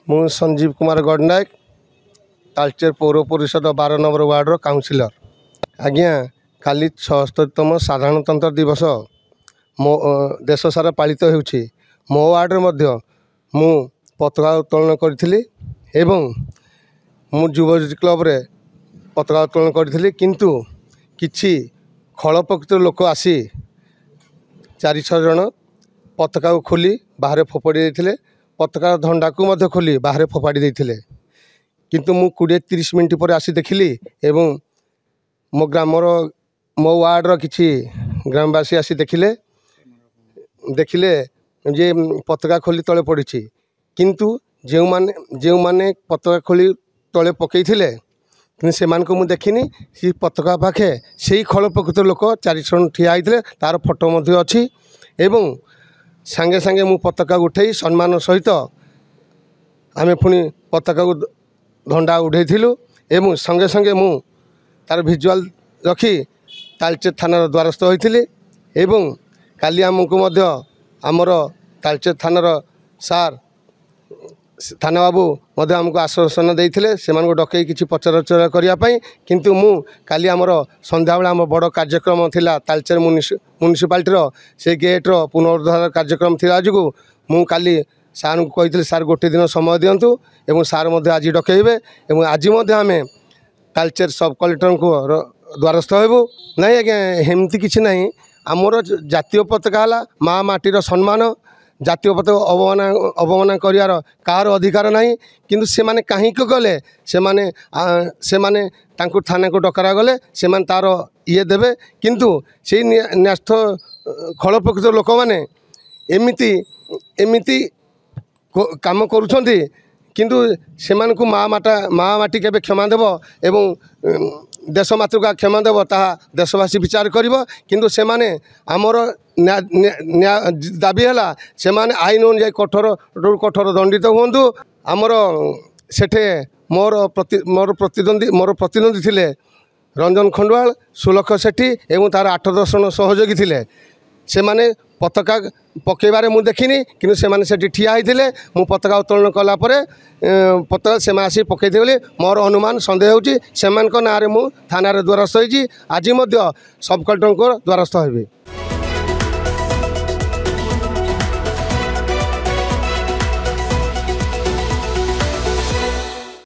मु संजीव कुमार गडनायक तालचेर पौर परिषद 12 number वार्डर councillor. आज्ञा काली 76तम साधारणतंत्र दिवस मो देश सारा पालित होउछि। मो वार्डर मध्य मु पताका उत्तोलन करी एवं मु युवजी क्लब रे पताका उत्तोलन करी, किंतु किछि खल प्रकृतिर लोक आसी 4-6 जन पताका को खोली बाहर फोपाड़ी देथिले, पताका झंडा को मध्य खोली बाहर फोपाड़ी देथिले। किंतु मु 20-30 मिनट पर आसी देखिली एवं मो ग्रामर मो वार्डर किछि ग्रामवासी आसी देखिले जे पताका खोली तले पड़ी, किंतु जो माने पताका खोली तले पकईथिले से मु देखिनी। सी पताका पाखे से खल प्रकृत लोक 4 जन ठिया होइथिले, तार फोटो मध्य अछि एवं सांगे सांगे मु पताका उठे सम्मान सहित आमे पुणी पताका को झंडा उड़ेइथिलु एवं संगे संगे मु तार भिजुआल रखी तालचेर थानार द्वारस्थ होइथिली। एवं काली आमको मध्य आमर तालचेर थानार सार थाना बाबू मध्य आमको आश्वासन देइथिले सेमानको डकई किछि पचराउचरा करिया पई। किंतु मु काली आमर संध्या बेला आम बड़ कार्यक्रम थिला तालचेर म्युनिसिपालिटी से गेट रो पुनरुद्धार कार्यक्रम थिला जुगु मु काली सार को कही सार गोटे दिन समय दिंतु एवं सार मध्य आज डकईबे एवं आज मध्य आमे तालचेर सब कलेक्टर को द्वारस्थ हेबु। नहीं आज्ञा हेमती किछि नहीं, आमर जातीय पताका हला माँ माटीर सम्मान। जातीय पताका अवमानना करियार कार अधिकार नहीं, किंतु से माने कहीं गले से माने तांको थाना को डकरा गले से माने तार ये देबे। किंतु से न्यस्थ खल प्रकृत लोक माने एमिति एमिति काम करुछंती, किंतु सेमानकु माँ माटी केबे क्षमा देव एवं देश मातृका क्षमा देव ताहा देशवासी विचार करिवो। किंतु सेमाने आमर दाबी है सेमाने आईन अनुଯାयी कठोर दंडित हुंतु। आमर सेठे मोर प्रतिद्वंदी थिले रंजन खंडवाल, सुलक्ष सेठी एवं तार 8-10 जन सहयोगी थिले। सेमाने पताका पकेबारे मु देखिनी, किंतु सेमाने सेठी ठिया होइथिले। मु पताका उत्तोलन कला परे पताका सेमा आसी पकेइथे बोली मोर अनुमान संदेह होउची। सेमानक नारे मु थाना रे द्वारस्थ होइची, आज मध्य सब कलेक्टर द्वारस्थ हेबी।